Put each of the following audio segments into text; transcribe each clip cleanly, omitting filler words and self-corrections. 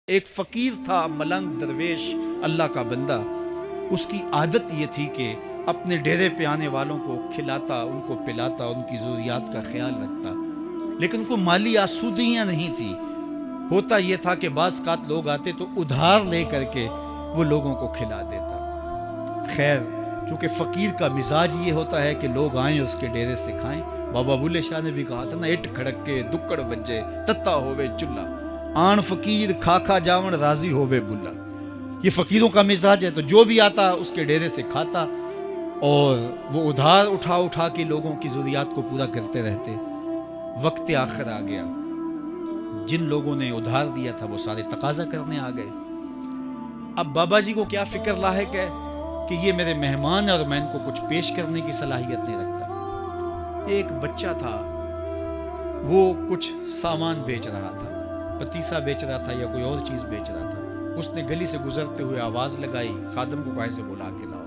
ایک فقیر تھا، ملنگ درویش، اللہ کا بندہ. اس کی عادت یہ تھی کہ اپنے ڈیرے پہ آنے والوں کو کھلاتا، ان کو پلاتا، ان کی ضروریات کا خیال رکھتا، لیکن کو مالی آسودگیاں نہیں تھی. ہوتا یہ تھا کہ بعض اوقات لوگ آتے تو ادھار لے کر کے وہ لوگوں کو کھلا دیتا. خیر، چونکہ فقیر کا مزاج یہ ہوتا ہے کہ لوگ آئیں اس کے ڈیرے سے کھائیں. بابا بلے شاہ نے بھی کہا تھا نا، اٹ کھڑک کے دکڑ بجے تتا ہووے چلا، آن فقیر کھا کھا جاون راضی ہووے بلا. یہ فقیروں کا مزاج ہے. تو جو بھی آتا اس کے ڈیرے سے کھاتا، اور وہ ادھار اٹھا اٹھا کے لوگوں کی ضروریات کو پورا کرتے رہتے. وقت آخر آ گیا، جن لوگوں نے ادھار دیا تھا وہ سارے تقاضا کرنے آ گئے. اب بابا جی کو کیا فکر لاحق ہے کہ یہ میرے مہمان ہیں اور میں ان کو کچھ پیش کرنے کی صلاحیت نہیں رکھتا. ایک بچہ تھا، وہ کچھ سامان بیچ رہا تھا، پتیسا بیچ رہا تھا یا کوئی اور چیز بیچ رہا تھا. اس نے گلی سے گزرتے ہوئے آواز لگائی، خادم کو کہا سے بلا کے لاؤ.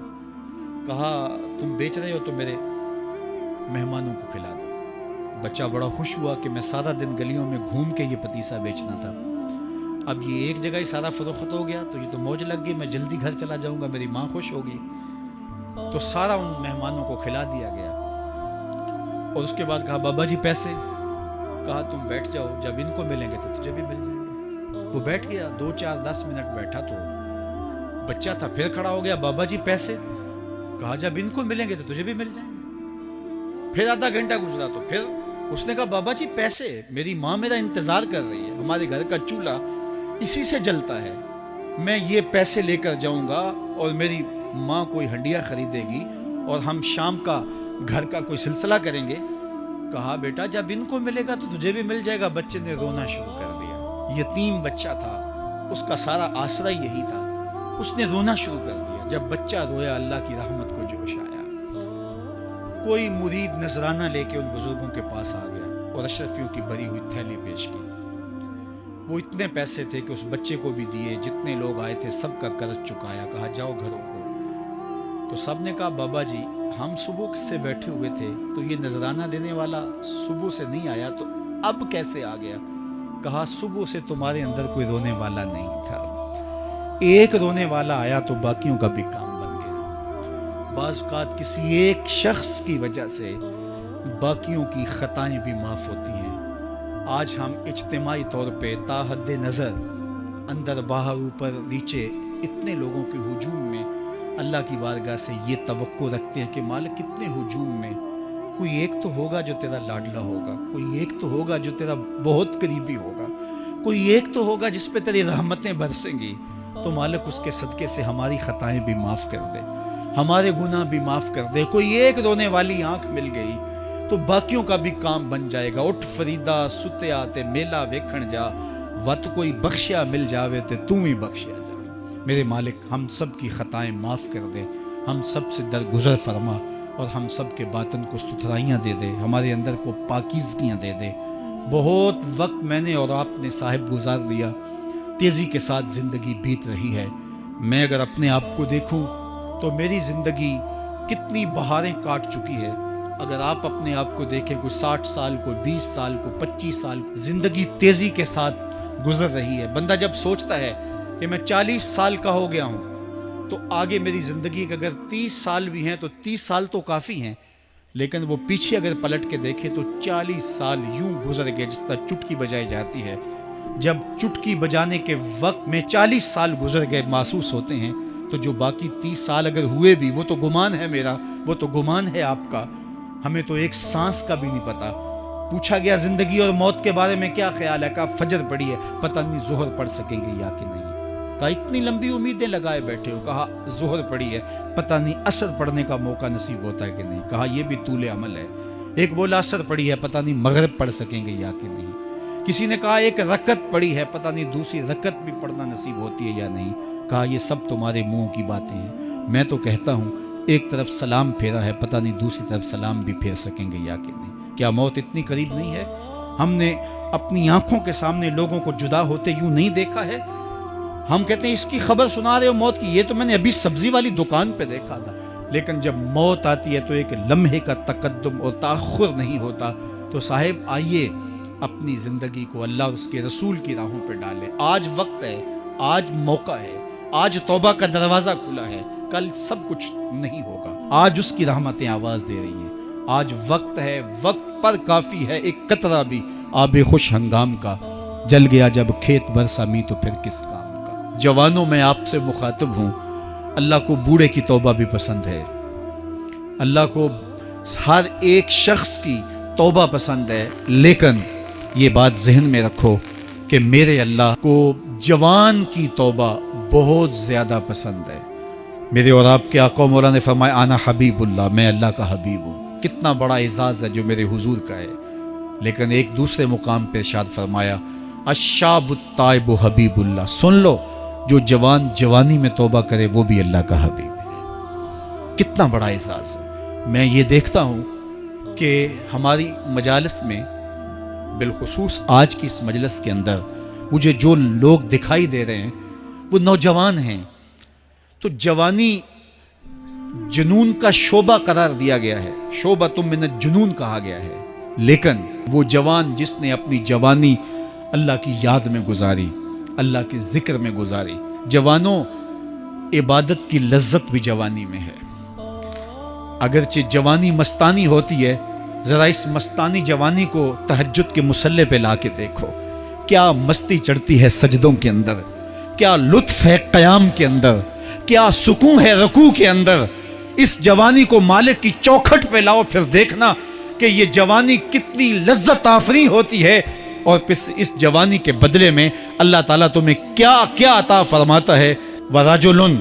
کہا تم بیچ رہے ہو تو میرے مہمانوں کو کھلا دو. بچہ بڑا خوش ہوا کہ میں سارا دن گلیوں میں گھوم کے یہ پتیسا بیچنا تھا، اب یہ ایک جگہ ہی سارا فروخت ہو گیا تو یہ تو موج لگ گئی، میں جلدی گھر چلا جاؤں گا، میری ماں خوش ہوگی. تو سارا ان مہمانوں کو کھلا دیا گیا. اور اس کے بعد کہا بابا جی پیسے. کہا تم بیٹھ جاؤ، جب ان کو ملیں گے تو تجھے بھی مل جائیں گے. وہ بیٹھ گیا، 2 4 10 منٹ بیٹھا تو بچہ تھا، پھر کھڑا ہو گیا، بابا جی پیسے. کہا جب ان کو ملیں گے تو تجھے بھی مل جائیں گے. پھر آدھا گھنٹہ گزرا تو پھر اس نے کہا بابا جی پیسے، میری ماں میرا انتظار کر رہی ہے، ہمارے گھر کا چولہا اسی سے جلتا ہے، میں یہ پیسے لے کر جاؤں گا اور میری ماں کوئی ہنڈیا خریدے گی اور ہم شام کا گھر کا کوئی سلسلہ کریں گے. کہا بیٹا جب ان کو ملے گا تو تجھے بھی مل جائے گا. بچے نے رونا شروع کر دیا. یتیم بچہ تھا، اس کا سارا آسرا یہی تھا. اس نے رونا شروع کر دیا. جب بچہ رویا اللہ کی رحمت کو جوش آیا. کوئی مرید نذرانہ لے کے ان بزرگوں کے پاس آ گیا اور اشرفیوں کی بھری ہوئی تھیلی پیش کی. وہ اتنے پیسے تھے کہ اس بچے کو بھی دیے، جتنے لوگ آئے تھے سب کا قرض چکایا. کہا جاؤ گھروں کو. تو سب نے کہا بابا جی ہم صبح سے بیٹھے ہوئے تھے تو یہ نذرانہ دینے والا صبح سے نہیں آیا، تو اب کیسے آ گیا؟ کہا صبح سے تمہارے اندر کوئی رونے والا نہیں تھا، ایک رونے والا آیا تو باقیوں کا بھی کام بن گیا. بعض اوقات کسی ایک شخص کی وجہ سے باقیوں کی خطائیں بھی معاف ہوتی ہیں. آج ہم اجتماعی طور پہ تا حد نظر اندر باہر اوپر نیچے اتنے لوگوں کے ہجوم میں اللہ کی بارگاہ سے یہ توقع رکھتے ہیں کہ مالک کتنے ہجوم میں کوئی ایک تو ہوگا جو تیرا لاڈلا ہوگا، کوئی ایک تو ہوگا جو تیرا بہت قریبی ہوگا، کوئی ایک تو ہوگا جس پہ تیری رحمتیں برسیں گی. تو مالک اس کے صدقے سے ہماری خطائیں بھی معاف کر دے، ہمارے گناہ بھی معاف کر دے. کوئی ایک رونے والی آنکھ مل گئی تو باقیوں کا بھی کام بن جائے گا. اٹھ فریدا ستیا تے میلا ویکھن جا، وت کوئی بخشیا مل جاوے تے تو ہی بخشیا جا. میرے مالک ہم سب کی خطائیں معاف کر دے، ہم سب سے درگزر فرما اور ہم سب کے باطن کو ستھرائیاں دے دے، ہمارے اندر کو پاکیزگیاں دے دے. بہت وقت میں نے اور آپ نے صاحب گزار لیا، تیزی کے ساتھ زندگی بیت رہی ہے. میں اگر اپنے آپ کو دیکھوں تو میری زندگی کتنی بہاریں کاٹ چکی ہے. اگر آپ اپنے آپ کو دیکھیں، کوئی 60 سال، کوئی 20 سال، کوئی 25 سال، زندگی تیزی کے ساتھ گزر رہی ہے. بندہ جب سوچتا ہے کہ میں 40 سال کا ہو گیا ہوں تو آگے میری زندگی کے اگر 30 سال بھی ہیں تو 30 سال تو کافی ہیں، لیکن وہ پیچھے اگر پلٹ کے دیکھے تو 40 سال یوں گزر گئے جس طرح چٹکی بجائی جاتی ہے. جب چٹکی بجانے کے وقت میں 40 سال گزر گئے محسوس ہوتے ہیں، تو جو باقی 30 سال اگر ہوئے بھی وہ تو گمان ہے میرا، وہ تو گمان ہے آپ کا. ہمیں تو ایک سانس کا بھی نہیں پتا. پوچھا گیا زندگی اور موت کے بارے میں کیا خیال ہے؟ کہا فجر پڑی ہے، پتہ نہیں ظہر پڑھ سکیں گے یا کہ نہیں. کہا اتنی لمبی امیدیں لگائے بیٹھے ہو. کہا ظہر پڑی ہے، پتہ نہیں عصر پڑھنے کا موقع نصیب ہوتا ہے کہ نہیں. کہا یہ بھی طول عمل ہے. ایک بولا عصر پڑی ہے، پتہ نہیں مغرب پڑھ سکیں گے یا کہ نہیں. کسی نے کہا ایک رکعت پڑی ہے، پتہ نہیں دوسری رکعت بھی پڑھنا نصیب ہوتی ہے یا نہیں. کہا یہ سب تمہارے منہ کی باتیں ہیں. میں تو کہتا ہوں ایک طرف سلام پھیرا ہے، پتہ نہیں دوسری طرف سلام بھی پھیر سکیں گے یا کہ نہیں. کیا موت اتنی قریب نہیں ہے؟ ہم نے اپنی آنکھوں کے سامنے لوگوں کو جدا ہوتے یوں نہیں دیکھا ہے. ہم کہتے ہیں اس کی خبر سنا رہے ہو موت کی، یہ تو میں نے ابھی سبزی والی دکان پہ دیکھا تھا. لیکن جب موت آتی ہے تو ایک لمحے کا تقدم اور تاخر نہیں ہوتا. تو صاحب آئیے اپنی زندگی کو اللہ اور اس کے رسول کی راہوں پہ ڈالیں. آج وقت ہے, آج موقع ہے, آج توبہ کا دروازہ کھلا ہے. کل سب کچھ نہیں ہوگا. آج اس کی رحمتیں آواز دے رہی ہیں. آج وقت ہے, وقت پر کافی ہے ایک قطرہ بھی آب خوش ہنگام کا. جل گیا جب کھیت برسا می تو پھر کس کام کا. جوانوں میں آپ سے مخاطب ہوں, اللہ کو بوڑھے کی توبہ بھی پسند ہے. اللہ کو ہر ایک شخص کی توبہ پسند ہے, لیکن یہ بات ذہن میں رکھو کہ میرے اللہ کو جوان کی توبہ بہت زیادہ پسند ہے. میرے اور آپ کے آقا مولا نے فرمایا انا حبیب اللہ, میں اللہ کا حبیب ہوں. کتنا بڑا اعزاز ہے جو میرے حضور کا ہے. لیکن ایک دوسرے مقام پہ ارشاد فرمایا الشاب التائب حبیب اللہ. سن لو, جو جوان جوانی میں توبہ کرے وہ بھی اللہ کا حبیب ہے. کتنا بڑا اعزاز ہے. میں یہ دیکھتا ہوں کہ ہماری مجالس میں, بالخصوص آج کی اس مجلس کے اندر, مجھے جو لوگ دکھائی دے رہے ہیں وہ نوجوان ہیں. تو جوانی جنون کا شعبہ قرار دیا گیا ہے, شعبۃ من الجنون کہا گیا ہے. لیکن وہ جوان جس نے اپنی جوانی اللہ کی یاد میں گزاری, اللہ کے ذکر میں گزاری. جوانوں, عبادت کی لذت بھی جوانی میں ہے. اگرچہ جوانی مستانی ہوتی ہے, ذرا اس مستانی جوانی کو تہجد کے مصلے پہ لا کے دیکھو. کیا مستی چڑھتی ہے سجدوں کے اندر, کیا لطف ہے قیام کے اندر, کیا سکون ہے رکوع کے اندر. اس جوانی کو مالک کی چوکھٹ پہ لاؤ, پھر دیکھنا کہ یہ جوانی کتنی لذت آفریں ہوتی ہے. اور پھر اس جوانی کے بدلے میں اللہ تعالیٰ تمہیں کیا کیا عطا فرماتا ہے. وَرَجُلٌ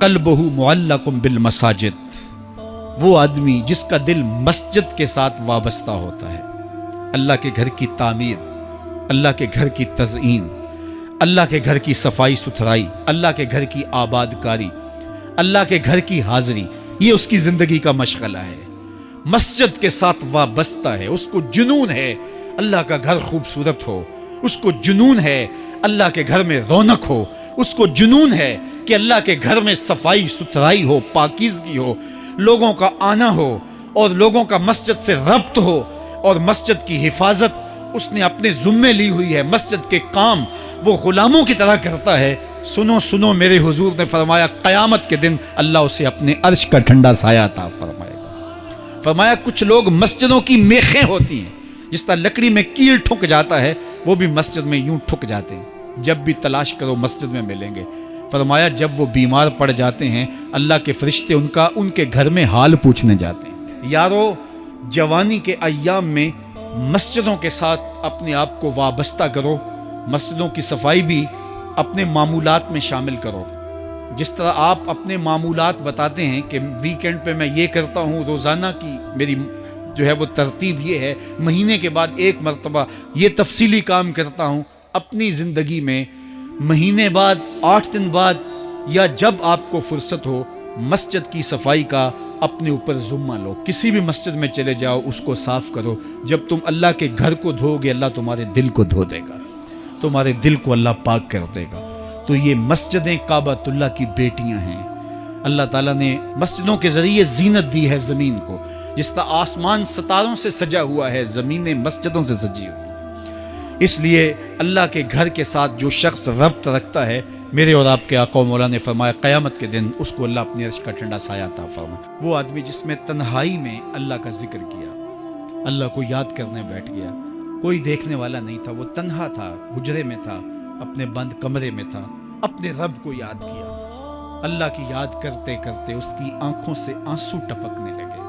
قَلْبُهُ مُعَلَّقٌ بِالْمَسَاجِدِ, وہ آدمی جس کا دل مسجد کے ساتھ وابستہ ہوتا ہے. اللہ کے گھر کی تعمیر, اللہ کے گھر کی تزئین, اللہ کے گھر کی صفائی ستھرائی, اللہ کے گھر کی آباد کاری, اللہ کے گھر کی حاضری, یہ اس کی زندگی کا مشغلہ ہے. مسجد کے ساتھ وابستہ ہے. اس کو جنون ہے اللہ کا گھر خوبصورت ہو, اس کو جنون ہے اللہ کے گھر میں رونق ہو, اس کو جنون ہے کہ اللہ کے گھر میں صفائی ستھرائی ہو, پاکیزگی ہو, لوگوں کا آنا ہو اور لوگوں کا مسجد سے ربط ہو, اور مسجد کی حفاظت اس نے اپنے ذمے لی ہوئی ہے. مسجد کے کام وہ غلاموں کی طرح کرتا ہے. سنو سنو, میرے حضور نے فرمایا قیامت کے دن اللہ اسے اپنے عرش کا ٹھنڈا سایہ عطا فرمائے گا. فرمایا کچھ لوگ مسجدوں کی میخیں ہوتی ہیں, جس طرح لکڑی میں کیل ٹھک جاتا ہے, وہ بھی مسجد میں یوں ٹھک جاتے ہیں. جب بھی تلاش کرو مسجد میں ملیں گے. فرمایا جب وہ بیمار پڑ جاتے ہیں, اللہ کے فرشتے ان کے گھر میں حال پوچھنے جاتے ہیں. یارو, جوانی کے ایام میں مسجدوں کے ساتھ اپنے آپ کو وابستہ کرو. مسجدوں کی صفائی بھی اپنے معمولات میں شامل کرو. جس طرح آپ اپنے معمولات بتاتے ہیں کہ ویکینڈ پہ میں یہ کرتا ہوں, روزانہ کی میری جو ہے وہ ترتیب یہ ہے, مہینے کے بعد ایک مرتبہ یہ تفصیلی کام کرتا ہوں. اپنی زندگی میں مہینے بعد, 8 دن بعد, یا جب آپ کو فرصت ہو, مسجد کی صفائی کا اپنے اوپر ذمہ لو. کسی بھی مسجد میں چلے جاؤ, اس کو صاف کرو. جب تم اللہ کے گھر کو دھو گے, اللہ تمہارے دل کو دھو دے گا, تمہارے دل کو اللہ پاک کر دے گا. تو یہ مسجدیں کعبۃ اللہ کی بیٹیاں ہیں. اللہ تعالیٰ نے مسجدوں کے ذریعے زینت دی ہے زمین کو. جس طرح آسمان ستاروں سے سجا ہوا ہے, زمینیں مسجدوں سے سجی ہوئی. اس لیے اللہ کے گھر کے ساتھ جو شخص ربط رکھتا ہے, میرے اور آپ کے آقا و مولا نے فرمایا قیامت کے دن اس کو اللہ اپنے عرش کا ٹھنڈا سایہ عطا فرمائے. وہ آدمی جس میں تنہائی میں اللہ کا ذکر کیا, اللہ کو یاد کرنے بیٹھ گیا, کوئی دیکھنے والا نہیں تھا, وہ تنہا تھا, حجرے میں تھا, اپنے بند کمرے میں تھا, اپنے رب کو یاد کیا. اللہ کی یاد کرتے کرتے اس کی آنکھوں سے آنسو ٹپکنے لگے,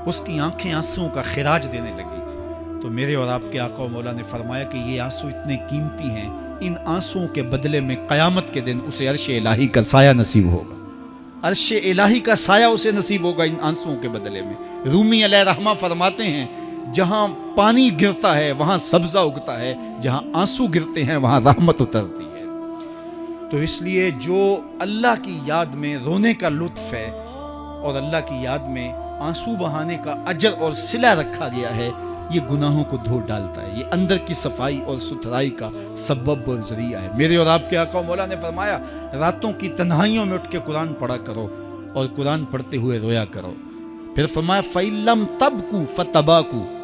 اس کی آنکھیں آنسوؤں کا خراج دینے لگی. تو میرے اور آپ کے آقا و مولا نے فرمایا کہ یہ آنسو اتنے قیمتی ہیں, ان آنسوؤں کے بدلے میں قیامت کے دن اسے عرش الہی کا سایہ نصیب ہوگا. عرش الہی کا سایہ اسے نصیب ہوگا ان آنسوؤں کے بدلے میں. رومی علیہ رحمہ فرماتے ہیں جہاں پانی گرتا ہے وہاں سبزہ اگتا ہے, جہاں آنسو گرتے ہیں وہاں رحمت اترتی ہے. تو اس لیے جو اللہ کی یاد میں رونے کا لطف ہے اور اللہ کی یاد میں آنسو بہانے کا اجر اور صلہ رکھا گیا ہے, یہ گناہوں کو دھو ڈالتا ہے, یہ اندر کی صفائی اور ستھرائی کا سبب اور ذریعہ ہے. میرے اور آپ کے آقا و مولا نے فرمایا راتوں کی تنہائیوں میں اٹھ کے قرآن پڑھا کرو اور قرآن پڑھتے ہوئے رویا کرو. پھر فرمایا فَإِن لَّمْ تَبْكُوا فَتَبَاكُوا,